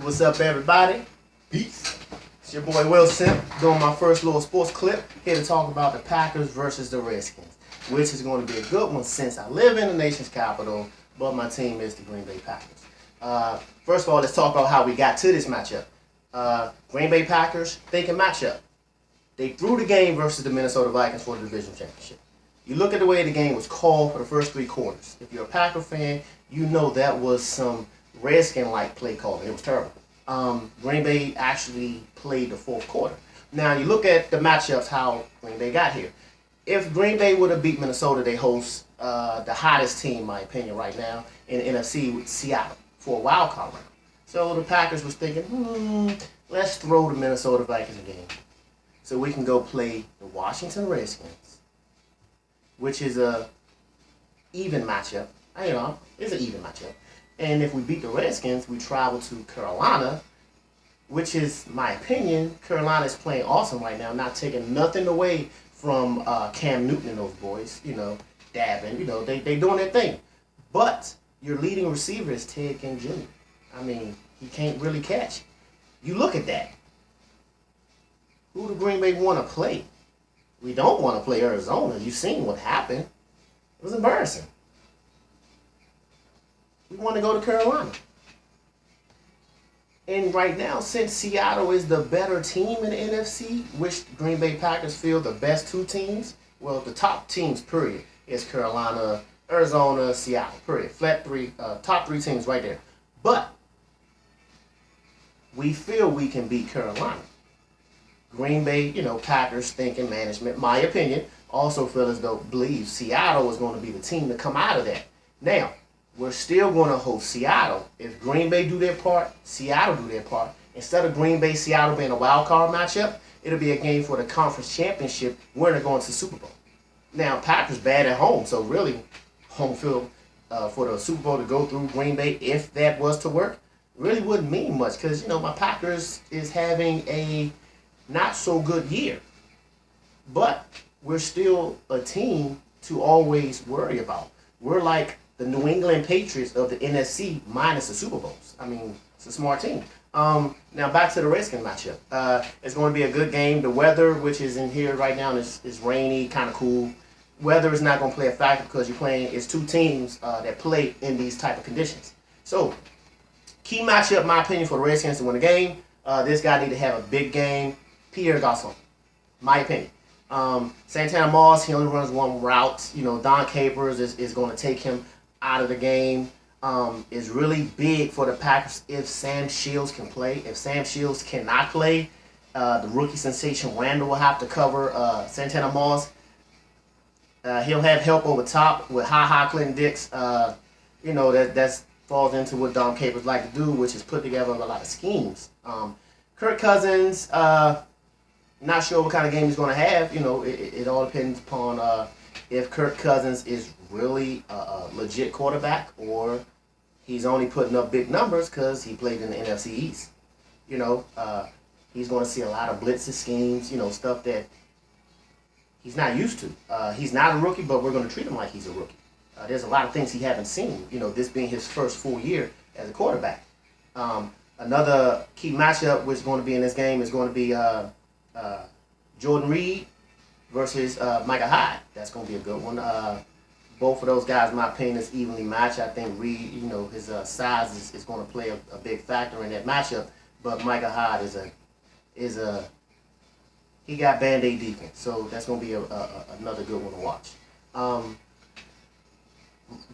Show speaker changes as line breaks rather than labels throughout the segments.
What's up, everybody? Peace. It's your boy Will Simp doing my first little sports clip here to talk about the Packers versus the Redskins, which is going to be a good one since I live in the nation's capital, but my team is the Green Bay Packers. First of all, let's talk about how we got to this matchup. Green Bay Packers thinking matchup. They threw the game versus the Minnesota Vikings for the division championship. You look at the way the game was called for the first three quarters. If you're a Packer fan, you know that was some Redskin-like play calling. It was terrible. Green Bay actually played the fourth quarter. Now, you look at the matchups, how Green Bay got here. If Green Bay would have beat Minnesota, they host the hottest team, in my opinion, right now in the NFC with Seattle for a wildcard round. So the Packers was thinking, let's throw the Minnesota Vikings a game so we can go play the Washington Redskins, which is a even matchup. It's an even matchup. And if we beat the Redskins, we travel to Carolina, which is, my opinion, Carolina is playing awesome right now, not taking nothing away from Cam Newton and those boys, dabbing, they doing their thing. But your leading receiver is Ted King Jr. He can't really catch. You look at that. Who do Green Bay want to play? We don't want to play Arizona. You've seen what happened. It was embarrassing. We want to go to Carolina. And right now, since Seattle is the better team in the NFC, which Green Bay Packers feel the best two teams, well, the top teams, period, is Carolina, Arizona, Seattle, period. Flat three, top three teams right there. But we feel we can beat Carolina. Green Bay, Packers thinking management, my opinion, also feel as though believe Seattle is going to be the team to come out of that. Now, we're still going to host Seattle. If Green Bay do their part, Seattle do their part. Instead of Green Bay, Seattle being a wild card matchup, it'll be a game for the conference championship. We're going to the Super Bowl. Now, Packers bad at home, so really home field for the Super Bowl to go through Green Bay, if that was to work, really wouldn't mean much because, my Packers is having a not so good year. But we're still a team to always worry about. We're like the New England Patriots of the NFC minus the Super Bowls. It's a smart team. Now back to the Redskins matchup. It's going to be a good game. The weather, which is in here right now, is rainy, kind of cool. Weather is not going to play a factor because it's two teams that play in these type of conditions. So, key matchup, in my opinion, for the Redskins to win the game. This guy need to have a big game. Pierre Garçon, my opinion. Santana Moss, he only runs one route. Don Capers is going to take him out of the game. Is really big for the Packers if Sam Shields can play. If Sam Shields cannot play, the rookie sensation Randall will have to cover Santana Moss. He'll have help over top with Clinton Dix. That falls into what Don Capers like to do, which is put together a lot of schemes. Kirk Cousins, not sure what kind of game he's going to have. It all depends upon if Kirk Cousins is really a legit quarterback or he's only putting up big numbers because he played in the NFC East. He's going to see a lot of blitzes, schemes, stuff that he's not used to. He's not a rookie, but we're going to treat him like he's a rookie. There's a lot of things he haven't seen, this being his first full year as a quarterback. Another key matchup which is going to be in this game is going to be Jordan Reed versus Micah Hyde. That's going to be a good one. Both of those guys, in my opinion, is evenly matched. I think Reed, his size is going to play a big factor in that matchup. But Micah Hyde he got Band-Aid defense, so that's going to be another good one to watch.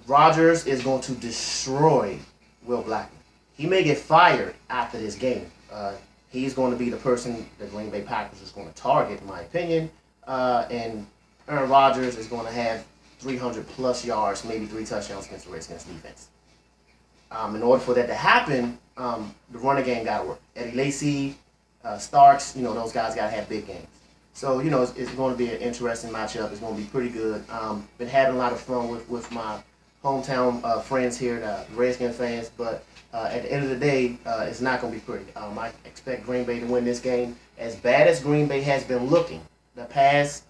Rodgers is going to destroy Will Blackman. He may get fired after this game. He's going to be the person the Green Bay Packers is going to target, in my opinion. And Aaron Rodgers is going to have 300-plus yards, maybe 3 touchdowns against the Redskins defense. In order for that to happen, the running game got to work. Eddie Lacy, Starks, those guys got to have big games. So, it's going to be an interesting matchup. It's going to be pretty good. Been having a lot of fun with my hometown friends here, the Redskins fans, but at the end of the day, it's not going to be pretty. I expect Green Bay to win this game. As bad as Green Bay has been looking the past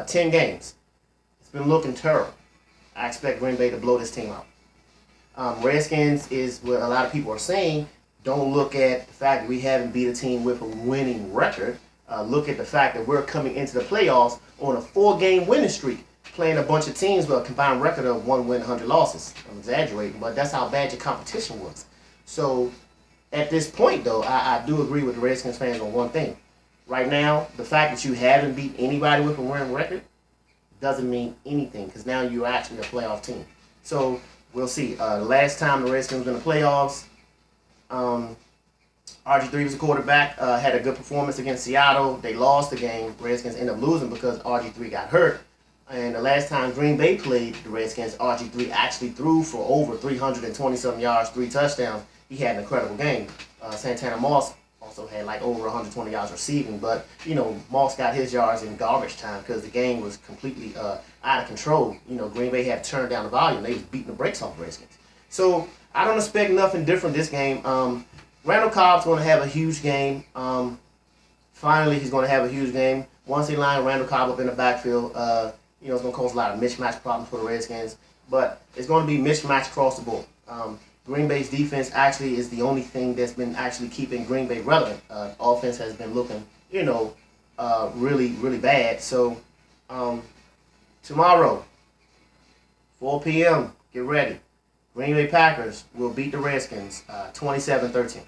10 games, it's been looking terrible. I expect Green Bay to blow this team out. Redskins is what a lot of people are saying Don't look at the fact that we haven't beat a team with a winning record. Look at the fact that we're coming into the playoffs on a 4-game winning streak, playing a bunch of teams with a combined record of 1 win, 100 losses. I'm exaggerating, but that's how bad your competition was. So at this point, though, I do agree with the Redskins fans on one thing. Right now, the fact that you haven't beat anybody with a winning record doesn't mean anything, because now you're actually a playoff team. So we'll see. The last time the Redskins were in the playoffs, RG3 was a quarterback, had a good performance against Seattle. They lost the game. Redskins ended up losing because RG3 got hurt. And the last time Green Bay played the Redskins, RG3 actually threw for over 320-something yards, 3 touchdowns. He had an incredible game. Santana Moss also had like over 120 yards receiving. But, Moss got his yards in garbage time because the game was completely out of control. Green Bay had to turn down the volume. They was beating the brakes off the Redskins. So I don't expect nothing different this game. Randall Cobb's going to have a huge game. Finally, he's going to have a huge game. Once they line Randall Cobb up in the backfield, it's going to cause a lot of mismatch problems for the Redskins. But it's going to be mismatch across the board. Green Bay's defense actually is the only thing that's been actually keeping Green Bay relevant. Offense has been looking, really, really bad. So tomorrow, 4 p.m., get ready. Green Bay Packers will beat the Redskins 27-13.